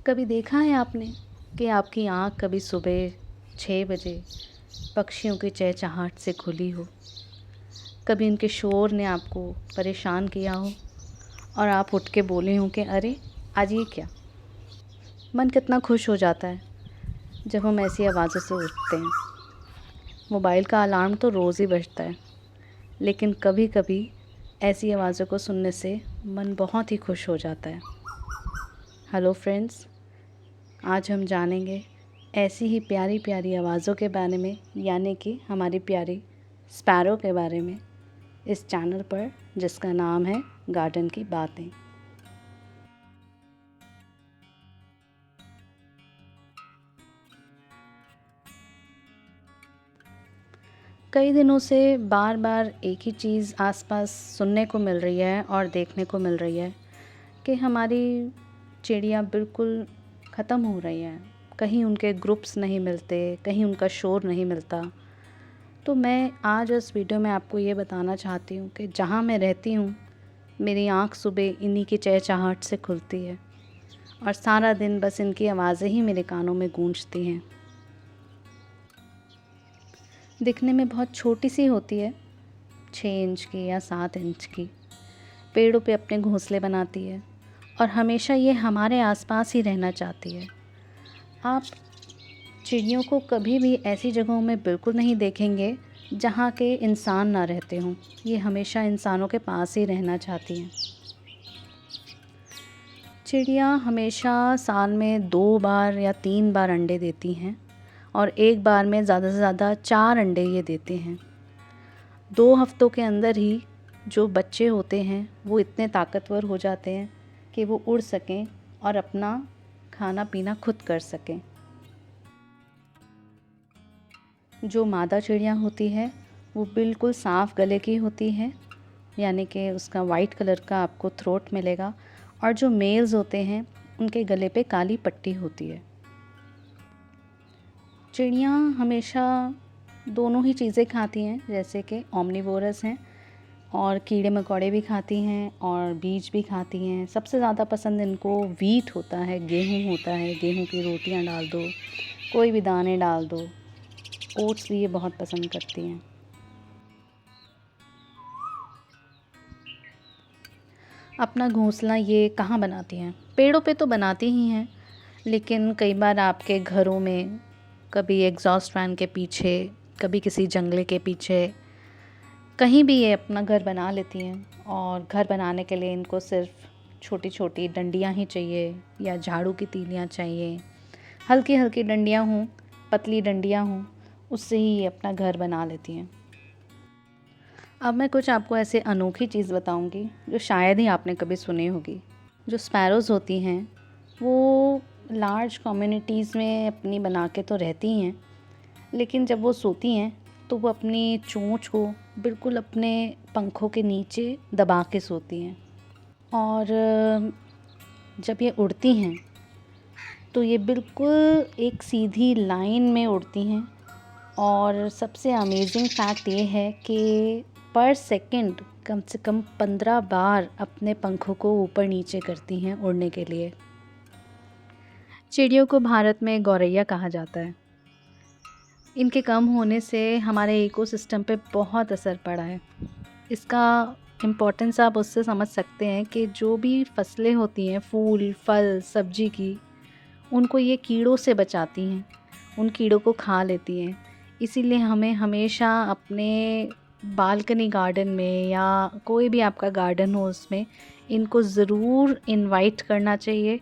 कभी देखा है आपने कि आपकी आँख कभी सुबह 6 बजे पक्षियों की चहचहाहट से खुली हो, कभी उनके शोर ने आपको परेशान किया हो और आप उठ के बोले हों कि अरे आज ये क्या। मन कितना खुश हो जाता है जब हम ऐसी आवाज़ों से उठते हैं। मोबाइल का अलार्म तो रोज़ ही बजता है, लेकिन कभी कभी ऐसी आवाज़ों को सुनने से मन बहुत ही खुश हो जाता है। हेलो फ्रेंड्स, आज हम जानेंगे ऐसी ही प्यारी प्यारी आवाज़ों के बारे में, यानी कि हमारी प्यारी स्पैरो के बारे में, इस चैनल पर जिसका नाम है गार्डन की बातें। कई दिनों से बार बार एक ही चीज़ आसपास सुनने को मिल रही है और देखने को मिल रही है कि हमारी चिड़िया बिल्कुल ख़त्म हो रही हैं। कहीं उनके ग्रुप्स नहीं मिलते, कहीं उनका शोर नहीं मिलता। तो मैं आज इस वीडियो में आपको ये बताना चाहती हूँ कि जहाँ मैं रहती हूँ, मेरी आँख सुबह इन्हीं की चहचहाहट से खुलती है और सारा दिन बस इनकी आवाज़ें ही मेरे कानों में गूंजती हैं। दिखने में बहुत छोटी सी होती है, 6 इंच की या 7 इंच की। पेड़ों पे अपने घोंसले बनाती है और हमेशा ये हमारे आसपास ही रहना चाहती है। आप चिड़ियों को कभी भी ऐसी जगहों में बिल्कुल नहीं देखेंगे जहाँ के इंसान ना रहते हों। ये हमेशा इंसानों के पास ही रहना चाहती हैं। चिड़िया हमेशा साल में 2 बार या 3 बार अंडे देती हैं और एक बार में ज़्यादा से ज़्यादा 4 अंडे ये देते हैं। 2 हफ्तों के अंदर ही जो बच्चे होते हैं वो इतने ताकतवर हो जाते हैं कि वो उड़ सकें और अपना खाना पीना खुद कर सकें। जो मादा चिड़िया होती है वो बिल्कुल साफ़ गले की होती है, यानी कि उसका वाइट कलर का आपको थ्रोट मिलेगा, और जो मेल्स होते हैं उनके गले पे काली पट्टी होती है। चिड़िया हमेशा दोनों ही चीज़ें खाती हैं, जैसे कि ओमनिवोरस हैं और कीड़े मकोड़े भी खाती हैं और बीज भी खाती हैं। सबसे ज़्यादा पसंद इनको वीट होता है, गेहूँ होता है। गेहूँ की रोटियां डाल दो, कोई भी दाने डाल दो। ओट्स भी ये बहुत पसंद करती हैं। अपना घोंसला ये कहाँ बनाती हैं? पेड़ों पे तो बनाती ही हैं, लेकिन कई बार आपके घरों में, कभी एग्जॉस्ट फैन के पीछे, कभी किसी जंगले के पीछे, कहीं भी ये अपना घर बना लेती हैं। और घर बनाने के लिए इनको सिर्फ छोटी छोटी डंडियाँ ही चाहिए या झाड़ू की तीलियाँ चाहिए। हल्की हल्की डंडियाँ हों, पतली डंडियाँ हों, उससे ही ये अपना घर बना लेती हैं। अब मैं कुछ आपको ऐसे अनोखी चीज़ बताऊंगी जो शायद ही आपने कभी सुनी होगी। जो स्पैरोज़ होती हैं वो लार्ज कम्युनिटीज़ में अपनी बना के तो रहती हैं, लेकिन जब वो सोती हैं तो वो अपनी चोंच को बिल्कुल अपने पंखों के नीचे दबा के सोती हैं। और जब ये उड़ती हैं तो ये बिल्कुल एक सीधी लाइन में उड़ती हैं। और सबसे अमेजिंग फैक्ट ये है कि पर सेकंड कम से कम 15 बार अपने पंखों को ऊपर नीचे करती हैं उड़ने के लिए। चिड़ियों को भारत में गौरैया कहा जाता है। इनके कम होने से हमारे इकोसिस्टम पे बहुत असर पड़ा है। इसका इम्पोर्टेंस आप उससे समझ सकते हैं कि जो भी फसलें होती हैं, फूल फल सब्जी की, उनको ये कीड़ों से बचाती हैं, उन कीड़ों को खा लेती हैं। इसीलिए हमें हमेशा अपने बालकनी गार्डन में या कोई भी आपका गार्डन हो उसमें इनको ज़रूर इनवाइट करना चाहिए,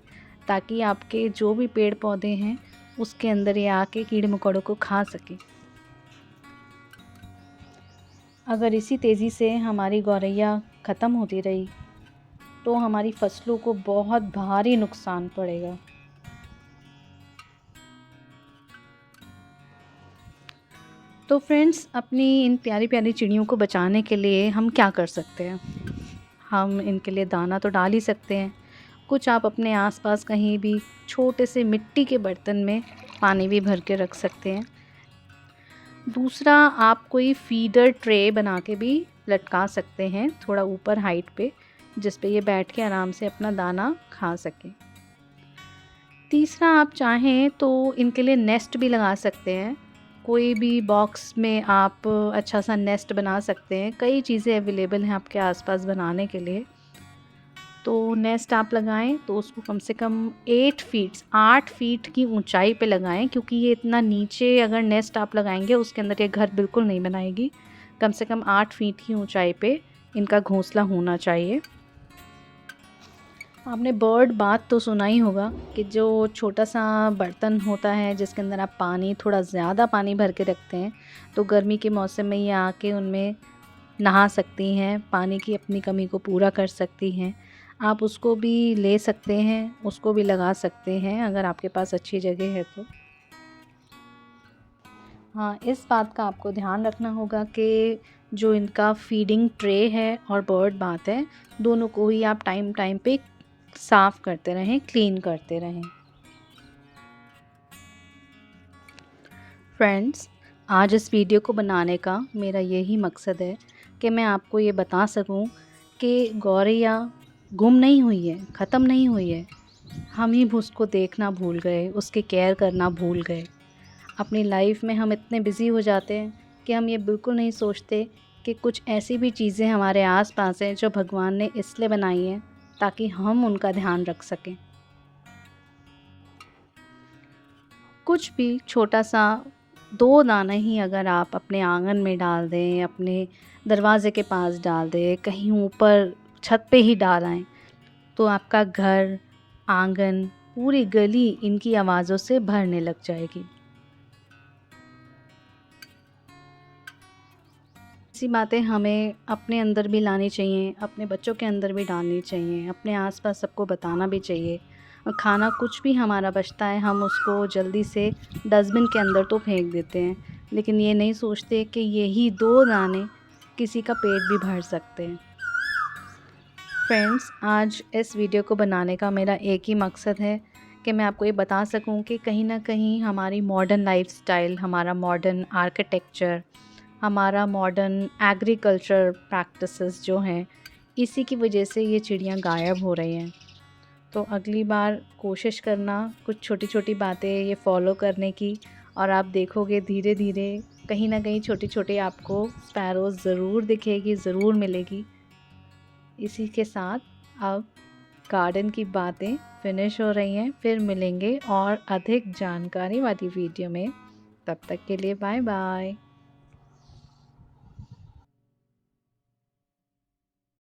ताकि आपके जो भी पेड़ पौधे हैं उसके अंदर ये आके कीड़े मकोड़ों को खा सके। अगर इसी तेज़ी से हमारी गौरैया ख़त्म होती रही तो हमारी फसलों को बहुत भारी नुकसान पड़ेगा। तो फ्रेंड्स, अपनी इन प्यारी प्यारी चिड़ियों को बचाने के लिए हम क्या कर सकते हैं? हम इनके लिए दाना तो डाल ही सकते हैं। कुछ आप अपने आसपास कहीं भी छोटे से मिट्टी के बर्तन में पानी भी भर के रख सकते हैं। दूसरा, आप कोई फीडर ट्रे बना के भी लटका सकते हैं थोड़ा ऊपर हाइट पे, जिस पे ये बैठ के आराम से अपना दाना खा सकें। तीसरा, आप चाहें तो इनके लिए नेस्ट भी लगा सकते हैं। कोई भी बॉक्स में आप अच्छा सा नेस्ट बना सकते हैं। कई चीज़ें अवेलेबल हैं आपके आसपास बनाने के लिए। तो नेस्ट आप लगाएं तो उसको कम से कम 8 फीट की ऊंचाई पे लगाएं, क्योंकि ये इतना नीचे अगर नेस्ट आप लगाएंगे उसके अंदर ये घर बिल्कुल नहीं बनाएगी। कम से कम 8 फीट की ऊंचाई पे इनका घोंसला होना चाहिए। आपने बर्ड बाथ तो सुना ही होगा कि जो छोटा सा बर्तन होता है जिसके अंदर आप पानी, थोड़ा ज़्यादा पानी भर के रखते हैं, तो गर्मी के मौसम में ये आके उनमें नहा सकती हैं, पानी की अपनी कमी को पूरा कर सकती हैं। आप उसको भी ले सकते हैं, उसको भी लगा सकते हैं अगर आपके पास अच्छी जगह है तो। हाँ, इस बात का आपको ध्यान रखना होगा कि जो इनका फीडिंग ट्रे है और बर्ड बाथ है, दोनों को ही आप टाइम टाइम पे साफ़ करते रहें, क्लीन करते रहें। फ्रेंड्स, आज इस वीडियो को बनाने का मेरा यही मकसद है कि मैं आपको ये बता सकूं कि गौरैया गुम नहीं हुई है, ख़त्म नहीं हुई है। हम ही उसको देखना भूल गए, उसकी केयर करना भूल गए। अपनी लाइफ में हम इतने बिज़ी हो जाते हैं कि हम ये बिल्कुल नहीं सोचते कि कुछ ऐसी भी चीज़ें हमारे आस-पास हैं जो भगवान ने इसलिए बनाई हैं ताकि हम उनका ध्यान रख सकें। कुछ भी छोटा सा 2 दाना ही अगर आप अपने आंगन में डाल दें, अपने दरवाज़े के पास डाल दें, कहीं ऊपर छत पे ही डाल आएँ, तो आपका घर, आंगन, पूरी गली इनकी आवाज़ों से भरने लग जाएगी। ऐसी बातें हमें अपने अंदर भी लानी चाहिए, अपने बच्चों के अंदर भी डालनी चाहिए, अपने आस-पास सबको बताना भी चाहिए। और खाना कुछ भी हमारा बचता है, हम उसको जल्दी से डस्टबिन के अंदर तो फेंक देते हैं, लेकिन ये नहीं सोचते कि यही 2 दाने किसी का पेट भी भर सकते हैं। फ्रेंड्स, आज इस वीडियो को बनाने का मेरा एक ही मकसद है कि मैं आपको ये बता सकूं कि कहीं ना कहीं हमारी मॉडर्न लाइफस्टाइल, हमारा मॉडर्न आर्किटेक्चर, हमारा मॉडर्न एग्रीकल्चर प्रैक्टिसेस जो हैं, इसी की वजह से ये चिड़ियाँ गायब हो रही हैं। तो अगली बार कोशिश करना कुछ छोटी छोटी बातें ये फॉलो करने की, और आप देखोगे धीरे धीरे कहीं ना कहीं छोटी छोटी आपको स्पैरोज़ ज़रूर दिखेगी, ज़रूर मिलेगी। इसी के साथ अब गार्डन की बातें फिनिश हो रही हैं। फिर मिलेंगे और अधिक जानकारी वाली वीडियो में। तब तक के लिए बाय बाय।